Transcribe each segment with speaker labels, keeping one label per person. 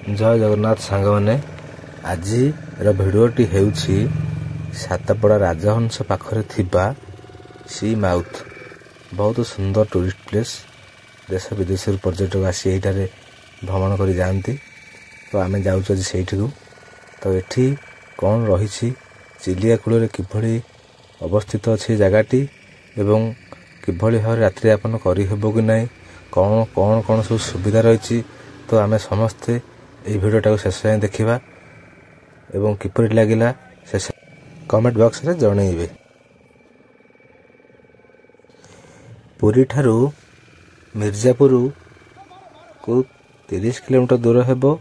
Speaker 1: जय जगन्नाथ सांग मैंने आज भिडियोटी हेउछि सातपड़ा राजहंस पाखरे थिबा सी माउथ बहुत सुंदर टूरिस्ट प्लेस। देश विदेश पर्यटक आसी एठारे भ्रमण कर जाती। तो आम जाऊँ से तो एठी कौन रही चिलिया कूल किभली अवस्थित अच्छी जगहटी एवं किभली भाव रात्रि यापन करहब कि ना कौन कौन कौन सब सुविधा रही। तो आम समस्ते ये भिडियोटा शेष जाए देखा एवं किपरि लगिला शेष कमेंट बॉक्स रे जणैबे। पुरी ठारू मिर्जापुर को 30 किलोमीटर दूर हेबो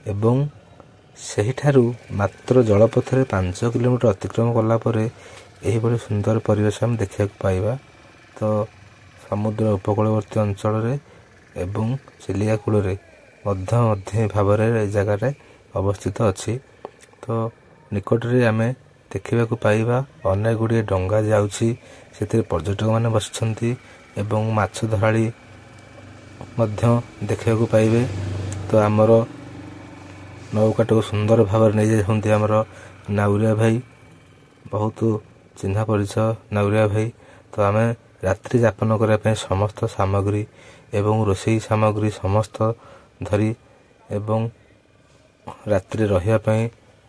Speaker 1: एवं सही ठारू मात्र जलपथरे 5 किलोमीटर अतिक्रम कला परे एही बड़ी सुंदर परिवेश हम देखा पाइबा। तो समुद्र उपकूलवर्ती अंचल रे एवं चिलिया कूल रे मध्य भाव में जगह अवस्थित अच्छी। तो निकट में आम देखा पाइबा अनेक गुड़िए डंगा जाउछि से पर्यटक मैंने बसिछन्ति एवं माछ धराली देखा पाइबे। तो आमर नौकाटा सुंदर भाव नहीं जाती आमर नाउरिया भाई बहुत चिन्हा परिचय नाउरिया भाई। तो आम रात्रि यापन करने समस्त सामग्री एवं रोषेई सामग्री समस्त धरी एवं रात्रि रहिया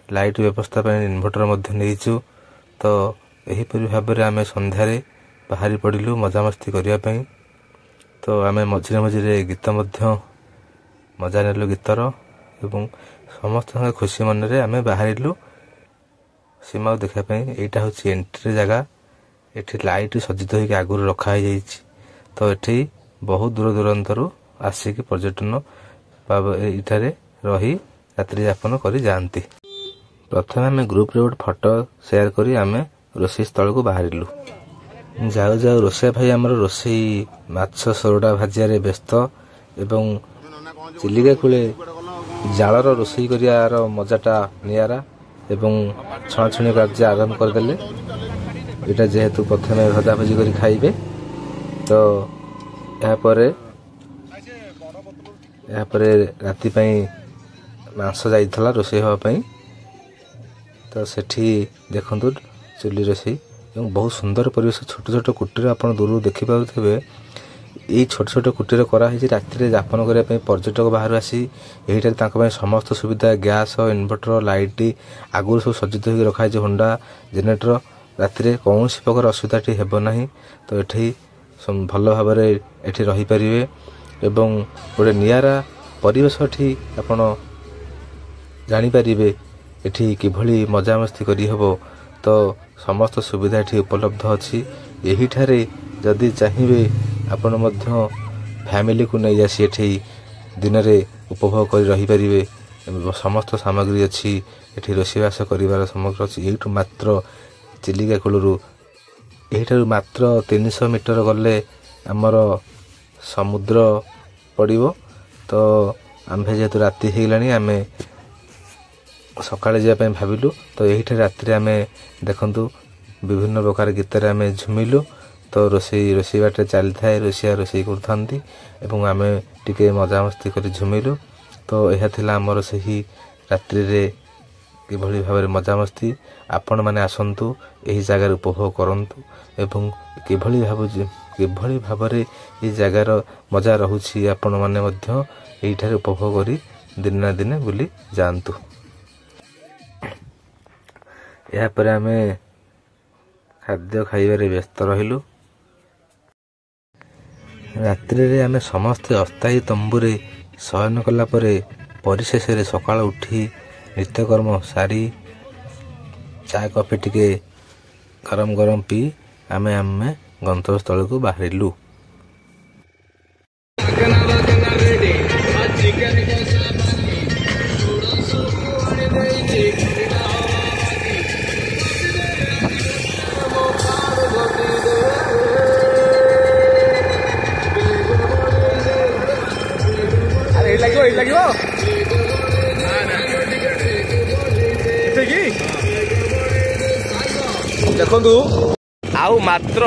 Speaker 1: लाइट व्यवस्था इन्वर्टर नहीं। तो यहीपरि भाव में आम संध्यारे बाहरी पड़िलु मजामस्ती करने। तो आम मझिरे मझिरे गीत मजा नेलु गीतर एवं समस्त खुशी मन रे आम बाहरिलु सीमा देखापी। यहाँ हूँ एंट्री जगह एठी लाइट सज्जित होकर आगुरी रखाई। तो ये बहुत दूर दूरांतर आसिक पर्यटन इठारे रही रात्रि यापन कर जाती। प्रथम आम ग्रुप रे गोटे फोटो शेयर करी आम रोषेई स्थल को बाहरिलु। जाऊ जाऊ रोषेई भाई आमर रोषेई माछ सोरडा भाजिया व्यस्त एवं चिलिका कूले जालर रोषेई कर मजाटा नियारा एवं छणाछुणी कार्य आरंभ करदे। यहाँ जेहेतु प्रथम भजा भजी कर खाइबे। तो यापर राति मांस जाइथला रोषेई होगापी। तो सेठी देखंतु चुली रोषेई एवं बहुत सुंदर परिवेश छोट छोट कुटीर आप दूर देखिपे। ये छोट छोट कुटीर कराई राति यापन करने पर्यटक बाहर आसी यही समस्त सुविधा गैस इन्वर्टर लाइट आगुरी सब सज्जित होकर रखाई होंडा जेनेरेटर राति कौन प्रकार असुविधा हेबना। तो ये भल भाव ये रहीपर एवं गोटे नियारा परिवेश आपण जानीपर एठी किभली मजामस्ती करहब। तो समस्त सुविधा ये उपलब्ध अच्छी। यही ठारे जदि चाहिए आपण मध्य फैमिली को नहीं आसी एठी दिन में उपभोग कर रहीपर समस्त सामग्री अच्छी। एठी रोषेईबास कर सामग्री अच्छी। यही मात्र चिलिका कूलू यही मात्र 300 मीटर गले आमर समुद्र पड़ो। तो आम जेहेतु राति होगलानी आम सकाଳେ जावाई भाविलु। तो यही राति आम देखु विभिन्न प्रकार गीत आम झुमिलु। तो रोषेई बाटे चली थाए रोषिया रोषेई करथांती एवं आम टिके मजामस्ती कर झुमिलु। तो यह थिला आमर सही रात्रि रे किभली भाव मजामस्ती आपण माने आसंतु यही जगार उपभोग करंतु एवं किभली भाव ये जगार मजा रहुछि आपण माने मध्य एठारे उपभोग करी दिन ना दिन बुली जानतु। या पर आम खाद्य खाइबारे व्यस्त रहिलु। रात्रि रे आम समस्ते अस्थायी तंबुरे शयन कला परे परिशेष सकाळ उठी नित्यकर्म सारी चा कॉफी टिके गरम गरम पी आम गंतव्य स्थल को बाहरिलु। देखु आउ मात्र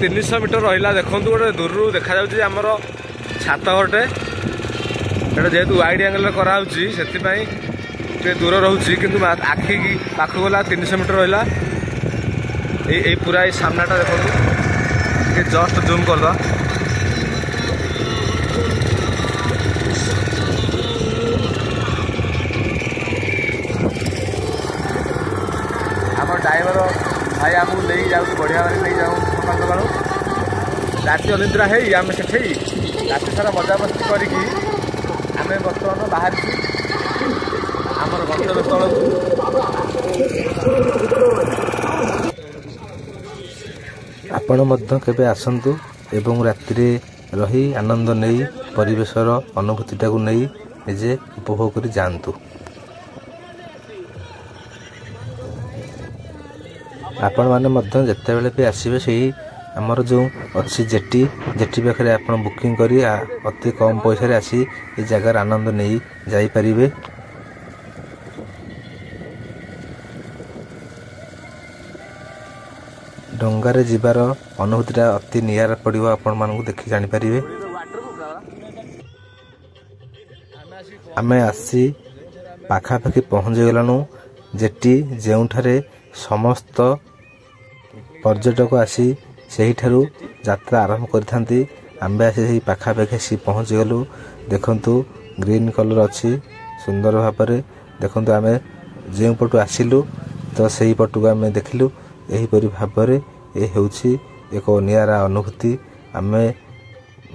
Speaker 1: 300 मीटर रहा। देखु गोटे दूर देखा आमर छात घरटे ଏଇଟା ଯେହେତୁ ୱାଇଡ୍ ଆଙ୍ଗେଲରେ କରାହେଉଛି ସେଥିପାଇଁ ଟିକେ ଦୂର ରହୁଛି, କିନ୍ତୁ ଆଖି ପାଖକୁ ଗଲା 300 ମିଟର ରହିଲା। ଏଇ ପୁରା ଏଇ ସାମ୍ନାଟା ଦେଖନ୍ତୁ, ଟିକେ ଜଷ୍ଟ ଜୁମ୍ କରିଦେବା। ଆମ ଡ୍ରାଇଭର ଭାଇ ଆମକୁ ନେଇ ଯାଉଛି, ବଢ଼ିଆ ଭାବରେ ନେଇ ଯାଉ ସକାଳୁ ସକାଳୁ। ରାତି ଅନିଦ୍ରା ହେଇ ଆମେ ସେଠି ରାତି ସାରା ମଜାମସ୍ତି କରିକି ଆମେ ବର୍ତ୍ତମାନ ବାହାରିଛୁ ଆମର ଗନ୍ତବ୍ୟସ୍ଥଳକୁ। ଆପଣ ମଧ୍ୟ କେବେ ଆସନ୍ତୁ ଏବଂ ରାତିରେ ରହି ଆନନ୍ଦ ନେଇ ପରିବେଶର ଅନୁଭୂତିଟାକୁ ନେଇ ନିଜେ ଉପଭୋଗ କରି ଯାଆନ୍ତୁ। ଆପଣମାନେ ମଧ୍ୟ ଯେତେବେଳେ ବି ଆସିବେ ସେଇ ଆମର ଯେଉଁ ଅଛି ଜେଟି ପାଖରେ ଆପଣ ବୁକିଂ କରି ଅତି କମ୍ ପଇସାରେ ଆସି ଏ ଜାଗାର ଆନନ୍ଦ ନେଇ ଯାଇପାରିବେ। ଡଙ୍ଗାରେ ଯିବାର ଅନୁଭୂତିଟା ଅତି ନିଆରା ପଡ଼ିବ, ଆପଣମାନଙ୍କୁ ଦେଖି ଜାଣିପାରିବେ। ଆମେ ଆସି ପାଖାପାଖି ପହଞ୍ଚିଗଲାଣୁ ଜେଟି, ଯେଉଁଠାରେ ସମସ୍ତ ପର୍ଯ୍ୟଟକ ଆସି ସେହିଠାରୁ ଯାତ୍ରା ଆରମ୍ଭ କରିଥାନ୍ତି। ଆମ୍ଭେ ଆସି ସେହି ପାଖାପାଖି ଆସି ପହଞ୍ଚିଗଲୁ। ଦେଖନ୍ତୁ ଗ୍ରୀନ୍ କଲର୍ ଅଛି ସୁନ୍ଦର ଭାବରେ। ଦେଖନ୍ତୁ ଆମେ ଯେଉଁ ପଟୁ ଆସିଲୁ ତ ସେହି ପଟକୁ ଆମେ ଦେଖିଲୁ। ଏହିପରି ଭାବରେ ଏ ହେଉଛି ଏକ ନିଆରା ଅନୁଭୂତି। ଆମେ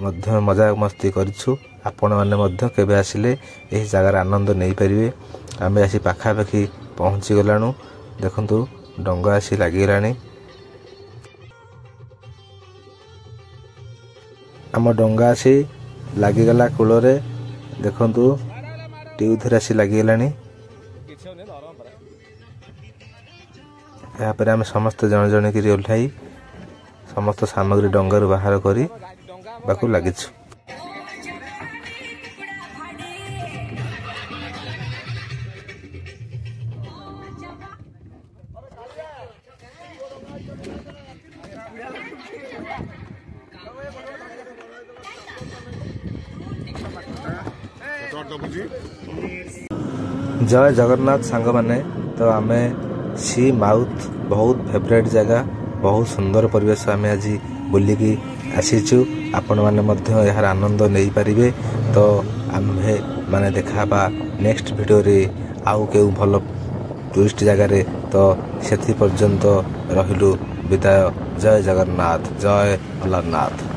Speaker 1: ମଧ୍ୟ ମଜା ମସ୍ତି କରିଛୁ। ଆପଣମାନେ ମଧ୍ୟ କେବେ ଆସିଲେ ଏହି ଜାଗାର ଆନନ୍ଦ ନେଇପାରିବେ। ଆମେ ଆସି ପାଖାପାଖି ପହଞ୍ଚିଗଲାଣୁ। ଦେଖନ୍ତୁ ଡଙ୍ଗା ଆସି ଲାଗିଗଲାଣି। ଆମ ଡଙ୍ଗା ଆସି ଲାଗିଗଲା କୂଳରେ। ଦେଖନ୍ତୁ ଟିଉଥିରେ ଆସି ଲାଗିଗଲାଣି। ଏହାପରେ ଆମେ ସମସ୍ତେ ଜଣେ ଜଣେ କରି ଓହ୍ଲାଇ ସମସ୍ତ ସାମଗ୍ରୀ ଡଙ୍ଗାରୁ ବାହାର କରିବାକୁ ଲାଗିଛୁ। ଜୟ ଜଗନ୍ନାଥ ସାଙ୍ଗମାନେ। ତ ଆମେ ସି ମାଉଥ ବହୁତ ଫେଭରାଇଟ୍ ଜାଗା, ବହୁତ ସୁନ୍ଦର ପରିବେଶ ଆମେ ଆଜି ବୁଲିକି ଆସିଛୁ। ଆପଣମାନେ ମଧ୍ୟ ଏହାର ଆନନ୍ଦ ନେଇପାରିବେ। ତ ଆମ୍ଭେ ମାନେ ଦେଖାହେବା ନେକ୍ସଟ ଭିଡ଼ିଓରେ ଆଉ କେଉଁ ଭଲ ଟୁରିଷ୍ଟ ଜାଗାରେ। ତ ସେଥି ପର୍ଯ୍ୟନ୍ତ ରହିଲୁ ବିଦାୟ। ଜୟ ଜଗନ୍ନାଥ, ଜୟ ଅଲାରନାଥ।